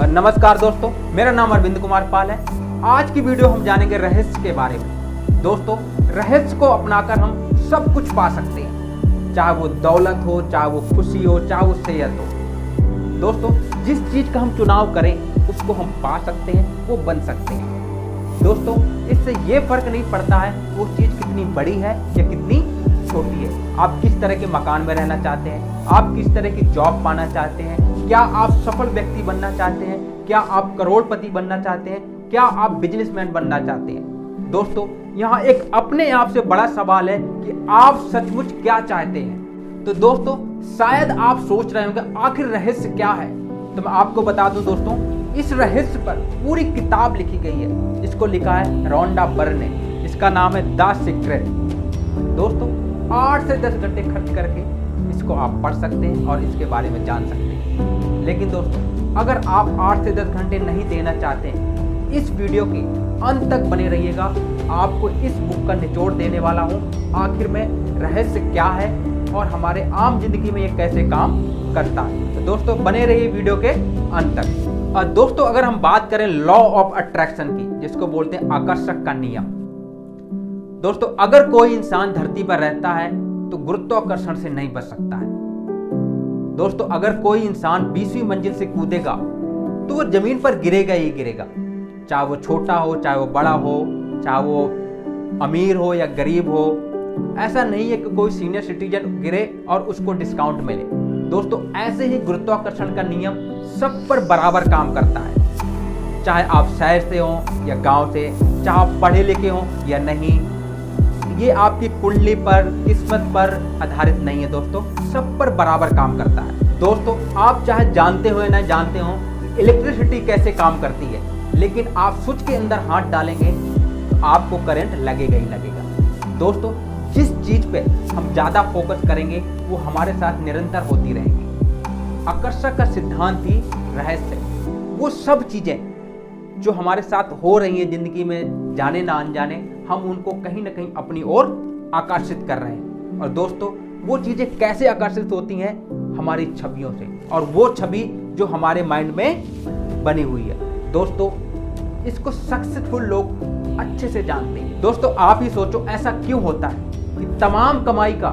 नमस्कार दोस्तों, मेरा नाम अरविंद कुमार पाल है। आज की वीडियो हम जानेंगे रहस्य के बारे में। दोस्तों, रहस्य को अपनाकर हम सब कुछ पा सकते हैं, चाहे वो दौलत हो, चाहे वो खुशी हो, चाहे वो सेहत हो। दोस्तों, जिस चीज़ का हम चुनाव करें उसको हम पा सकते हैं, वो बन सकते हैं। दोस्तों, इससे ये फर्क नहीं पड़ता है वो चीज़ कितनी बड़ी है या कितनी छोटी है। आप किस तरह के मकान में रहना चाहते हैं, आप किस तरह की जॉब पाना चाहते हैं, क्या आप सफल व्यक्ति बनना चाहते हैं, क्या आप करोड़पति बनना चाहते हैं, क्या आप बिजनेसमैन बनना चाहते हैं। दोस्तों, यहाँ एक अपने आप से बड़ा सवाल है कि आप सचमुच क्या चाहते हैं। तो दोस्तों, शायद आप सोच रहे होंगे आखिर रहस्य क्या है। तो मैं आपको बता दूं दोस्तों, इस रहस्य पर पूरी किताब लिखी गई है, जिसको लिखा है रोंडा बर्न ने। इसका नाम है द सीक्रेट। दोस्तों, 8 से 10 घंटे खर्च करके इसको आप पढ़ सकते हैं और इसके बारे में जान सकते हैं। लेकिन दोस्तों, अगर आप 8 से 10 घंटे नहीं देना चाहते हैं, इस वीडियो के अंत तक बने रहिएगा। आपको इस बुक का निचोड़ देने वाला हूँ, आखिर में रहस्य क्या है और हमारे आम जिंदगी में ये कैसे काम करता है। तो दोस्तों, बने रहिए वीडियो के अंत तक। और दोस्तों, अगर हम बात करें लॉ ऑफ अट्रैक्शन की, जिसको बोलते हैं आकर्षक का नियम। दोस्तों, अगर कोई इंसान धरती पर रहता है तो गुरुत्वाकर्षण से नहीं बच सकता है। दोस्तों, अगर कोई इंसान 20वीं मंजिल से कूदेगा तो वो जमीन पर गिरेगा ही गिरेगा, चाहे वो छोटा हो, चाहे वो बड़ा हो, चाहे वो अमीर हो या गरीब हो। ऐसा नहीं है कि कोई सीनियर सिटीजन गिरे और उसको डिस्काउंट मिले। दोस्तों, ऐसे ही गुरुत्वाकर्षण का नियम सब पर बराबर काम करता है, चाहे आप शहर से हो या गांव से, चाहे आप पढ़े लिखे हो या नहीं। ये आपकी कुंडली पर, किस्मत पर आधारित नहीं है दोस्तों, सब पर बराबर काम करता है। दोस्तों, आप चाहे जानते हो या ना जानते हो इलेक्ट्रिसिटी कैसे काम करती है, लेकिन आप स्विच के अंदर हाथ डालेंगे तो आपको करंट लगेगा ही लगेगा। दोस्तों, जिस चीज पे हम ज्यादा फोकस करेंगे वो हमारे साथ निरंतर होती रहेगी। आकर्षक का सिद्धांत ही रहस्य, वो सब चीजें जो हमारे साथ हो रही है जिंदगी में, जाने ना अनजाने, हम उनको कहीं ना कहीं अपनी ओर आकर्षित कर रहे हैं। और दोस्तों, वो चीजें कैसे आकर्षित होती हैं? हमारी छवियों से, और वो छवि जो हमारे माइंड में बनी हुई है। दोस्तों, इसको सक्सेसफुल लोग अच्छे से जानते हैं। दोस्तों, आप ही सोचो ऐसा क्यों होता है कि तमाम कमाई का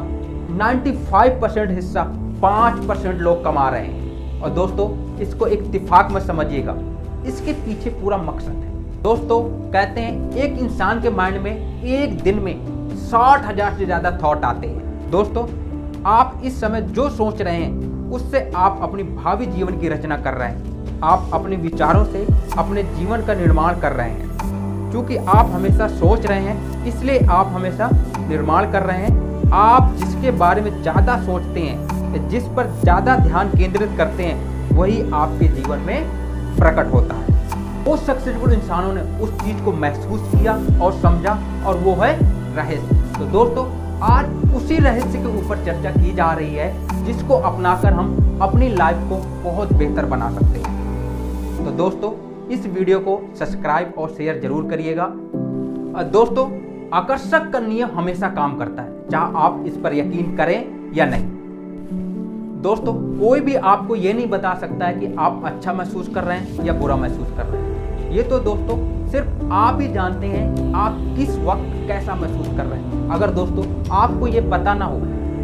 95% हिस्सा 5% लोग कमा रहे हैं। और दोस्तों, इसको इत्तेफाक में समझिएगा, इसके पीछे पूरा मकसद है। दोस्तों, कहते हैं एक इंसान के माइंड में एक दिन में 60,000 से ज्यादा थॉट आते हैं। दोस्तों, आप इस समय जो सोच रहे हैं उससे आप अपनी भावी जीवन की रचना कर रहे हैं। आप अपने विचारों से अपने जीवन का निर्माण कर रहे हैं। क्योंकि आप हमेशा सोच रहे हैं, इसलिए आप हमेशा निर्माण कर रहे हैं। आप जिसके बारे में ज़्यादा सोचते हैं, जिस पर ज़्यादा ध्यान केंद्रित करते हैं, वही आपके जीवन में प्रकट होता है। वो सक्सेसफुल इंसानों ने उस चीज़ को महसूस किया और समझा, और वो है रहस्य। तो दोस्तों, आज उसी रहस्य के ऊपर चर्चा की जा रही है, जिसको अपनाकर हम अपनी लाइफ को बहुत बेहतर बना सकते हैं। तो दोस्तों, इस वीडियो को सब्सक्राइब और शेयर जरूर करिएगा। दोस्तों, आकर्षक का नियम हमेशा काम करता है, चाहे आप इस पर यकीन करें या नहीं। दोस्तों, कोई भी आपको ये नहीं बता सकता है कि आप अच्छा महसूस कर रहे हैं या बुरा महसूस कर रहे हैं। ये तो दोस्तों सिर्फ आप ही जानते हैं आप किस वक्त कैसा महसूस कर रहे हैं। अगर दोस्तों आपको ये पता ना हो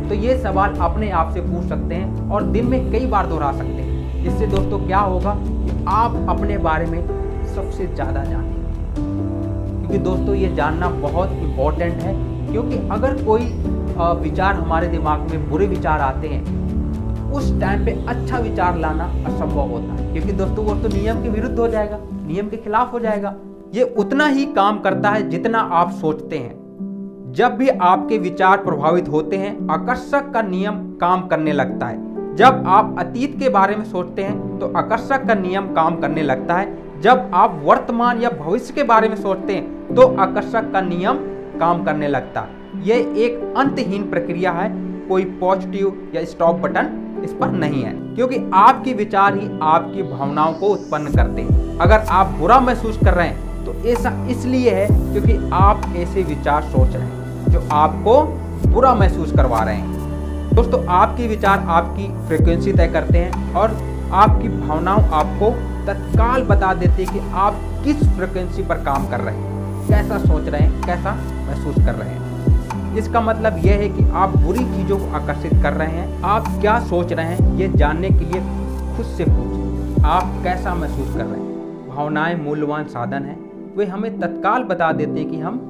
तो ये सवाल अपने आप से पूछ सकते हैं और दिन में कई बार दोहरा सकते हैं। इससे दोस्तों क्या होगा कि आप अपने बारे में सबसे ज़्यादा जानेंगे। क्योंकि दोस्तों, ये जानना बहुत इम्पोर्टेंट है, क्योंकि अगर कोई विचार हमारे दिमाग में बुरे विचार आते हैं, उस टाइम पे अच्छा विचार लाना असंभव होता है। क्योंकि दोस्तों, वो तो नियम के विरुद्ध हो जाएगा, नियम के खिलाफ हो जाएगा। ये उतना ही काम करता है जितना आप सोचते हैं। जब भी आपके विचार प्रभावित होते हैं, आकर्षक का नियम काम करने लगता है। जब आप अतीत के बारे में सोचते हैं तो आकर्षक का नियम काम करने लगता है। जब आप वर्तमान या भविष्य के बारे में सोचते हैं तो आकर्षक का नियम काम करने लगता है। यह एक अंतहीन प्रक्रिया है, कोई पॉजिटिव या स्टॉप बटन इस पर नहीं है, क्योंकि आपके विचार ही आपकी भावनाओं को उत्पन्न करते हैं। अगर आप बुरा महसूस कर रहे हैं तो ऐसा इसलिए है क्योंकि आप ऐसे विचार सोच रहे हैं जो आपको बुरा महसूस करवा रहे हैं। दोस्तों, आपके विचार आपकी फ्रीक्वेंसी तय करते हैं और आपकी भावनाओं आपको तत्काल बता देती है कि आप किस फ्रिक्वेंसी पर काम कर रहे हैं, कैसा सोच रहे हैं, कैसा महसूस कर रहे हैं। इसका मतलब यह है कि आप बुरी चीज़ों को आकर्षित कर रहे हैं। आप क्या सोच रहे हैं ये जानने के लिए खुद से पूछें, आप कैसा महसूस कर रहे हैं। भावनाएं मूल्यवान साधन हैं, वे हमें तत्काल बता देते हैं कि हम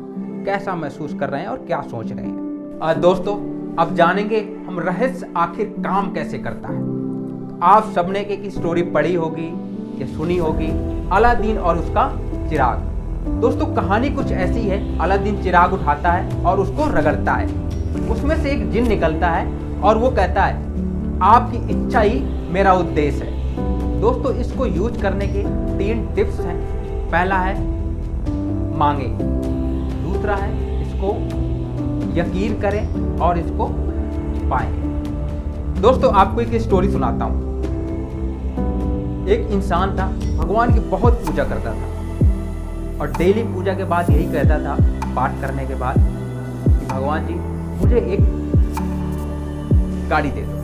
कैसा महसूस कर रहे हैं और क्या सोच रहे हैं। दोस्तों, अब जानेंगे हम रहस्य आखिर काम कैसे करता है। आप सबने एक स्टोरी पढ़ी होगी या सुनी होगी, अलादीन और उसका चिराग। दोस्तों, कहानी कुछ ऐसी है, अलादीन चिराग उठाता है और उसको रगड़ता है। उसमें से एक जिन निकलता है और वो कहता है आपकी इच्छा ही मेरा उद्देश्य है। दोस्तों, इसको यूज करने के 3 टिप्स हैं। पहला है मांगे, दूसरा है इसको यकीन करें और इसको पाएं। दोस्तों, आपको एक स्टोरी सुनाता हूं। एक इंसान था, भगवान की बहुत पूजा करता था और डेली पूजा के बाद यही कहता था, पाठ करने के बाद, कि भगवान जी मुझे एक गाड़ी दे दो।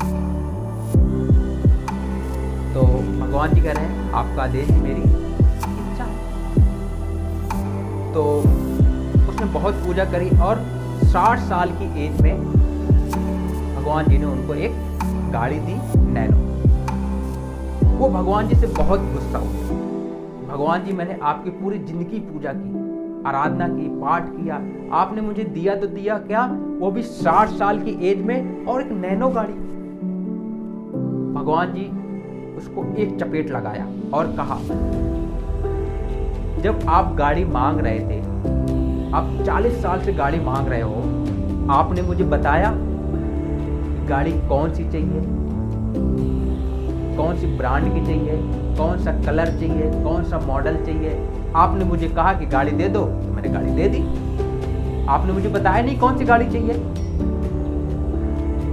तो भगवान जी कह रहे हैं आपका आदेश मेरी इच्छा। तो उसने बहुत पूजा करी और 60 साल की एज में भगवान जी ने उनको एक गाड़ी दी, नैनो। वो भगवान जी से बहुत गुस्सा हुए। भगवान जी, मैंने आपकी पूरी जिंदगी पूजा की, आराधना की, पाठ किया, आपने मुझे दिया तो दिया क्या, वो भी 60 साल की एज में, और एक नैनो गाड़ी। भगवान जी उसको एक चपेट लगाया और कहा, जब आप गाड़ी मांग रहे थे, आप 40 साल से गाड़ी मांग रहे हो, आपने मुझे बताया गाड़ी कौन सी चाहिए, कौन सी ब्रांड की चाहिए, कौन सा कलर चाहिए, कौन सा मॉडल चाहिए। आपने मुझे कहा कि गाड़ी दे दो, मैंने गाड़ी दे दी। आपने मुझे बताया नहीं कौन सी गाड़ी चाहिए।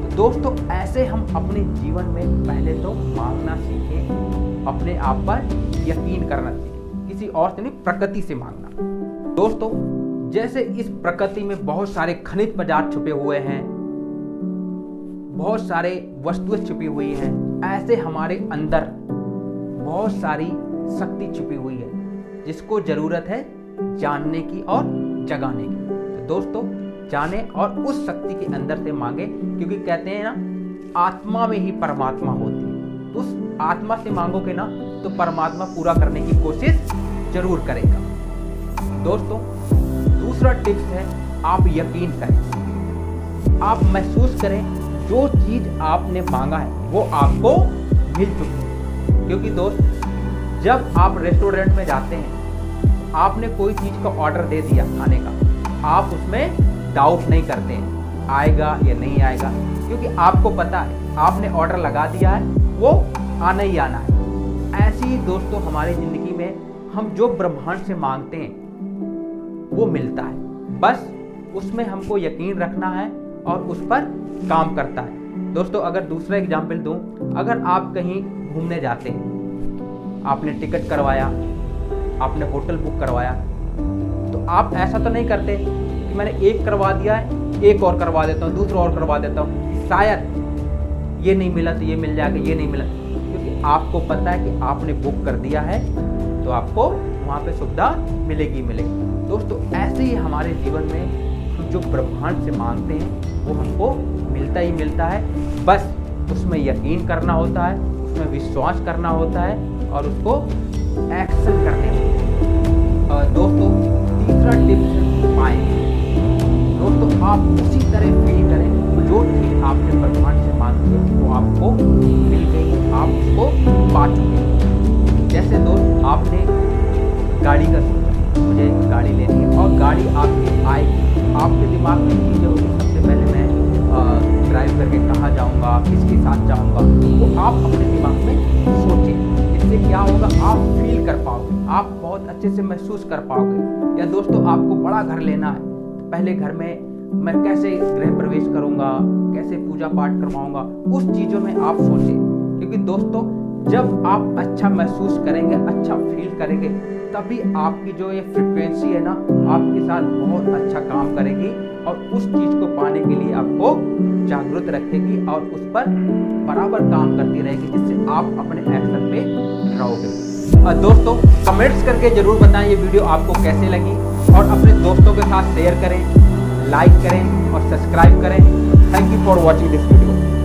तो दोस्तों, ऐसे हम अपने जीवन में पहले तो मांगना सीखें, अपने आप पर यकीन करना सीखें, किसी और से नहीं, प्रकृति से मांगना। दोस्तों, जैसे इस प्रकृति में बहुत सारे खनिज पदार्थ छुपे हुए हैं, बहुत सारे वस्तुएं छुपी हुई हैं, ऐसे हमारे अंदर बहुत सारी शक्ति छुपी हुई है जिसको जरूरत है जानने की और जगाने की। तो दोस्तों, जाने और उस शक्ति के अंदर से मांगे, क्योंकि कहते हैं ना, आत्मा में ही परमात्मा होती है। तो उस आत्मा से मांगोगे ना तो परमात्मा पूरा करने की कोशिश जरूर करेगा। दोस्तों, दूसरा टिप्स है आप यकीन करें, आप महसूस करें जो चीज आपने मांगा है वो आपको मिल चुकी है। क्योंकि दोस्त, जब आप रेस्टोरेंट में जाते हैं, आपने कोई चीज का ऑर्डर दे दिया खाने का, आप उसमें डाउट नहीं करते हैं आएगा या नहीं आएगा, क्योंकि आपको पता है आपने ऑर्डर लगा दिया है, वो आना ही आना है। ऐसे ही दोस्तों, हमारी जिंदगी में हम जो ब्रह्मांड से मांगते हैं वो मिलता है, बस उसमें हमको यकीन रखना है और उस पर काम करता है। दोस्तों, अगर दूसरा एग्जाम्पल दूं, अगर आप कहीं घूमने जाते हैं, आपने टिकट करवाया, आपने होटल बुक करवाया, तो आप ऐसा तो नहीं करते कि मैंने एक करवा दिया है, एक और करवा देता हूँ, दूसरा और करवा देता हूँ, शायद ये नहीं मिला तो ये मिल जाएगा, ये नहीं मिला, क्योंकि आपको पता है कि आपने बुक कर दिया है तो आपको वहाँ पे सुविधा मिलेगी मिलेगी। दोस्तों, ऐसे ही हमारे जीवन में हम जो ब्रह्मांड से मांगते हैं वो हमको मिलता ही मिलता है, बस उसमें यकीन करना होता है, उसमें विश्वास करना होता है और उसको एक्शन करने होते हैं। और दोस्तों, तीसरा टिप्स है पाएं। दोस्तों, आप उसी तरह फील करें, जो चीज़ आपने ब्रह्मांड से मांगी है वो आपको मिल गई, आप उसको पा चुके हैं। जैसे दोस्त, आपने गाड़ी का सोचा, मुझे गाड़ी लेनी है, और गाड़ी आपकी आएगी, आपके दिमाग में चीज़ें होगी, सबसे पहले मैं ड्राइव करके कहाँ जाऊँगा, किसके साथ जाऊँगा, वो आप अपने दिमाग में सोचें। इससे क्या होगा, आप फील कर पाओगे, आप बहुत अच्छे से महसूस कर पाओगे। या दोस्तों, आपको बड़ा घर लेना है, तो पहले घर में मैं कैसे गृह प्रवेश करूँगा, कैसे पूजा पाठ करवाऊँगा, उस चीज़ों में आप सोचें। क्योंकि दोस्तों, जब आप अच्छा महसूस करेंगे, अच्छा फील करेंगे, तभी आपकी जो ये फ्रिक्वेंसी है ना आपके साथ बहुत अच्छा काम करेगी और उस चीज को पाने के लिए आपको जागरूक रखेगी और उस पर बराबर काम करती रहेगी, जिससे आप अपने एक्शन पे रहोगे। दोस्तों कमेंट्स करके जरूर बताएं ये वीडियो आपको कैसे लगी और अपने दोस्तों के साथ शेयर करें, लाइक करें और सब्सक्राइब करें। Thank you for watching this video.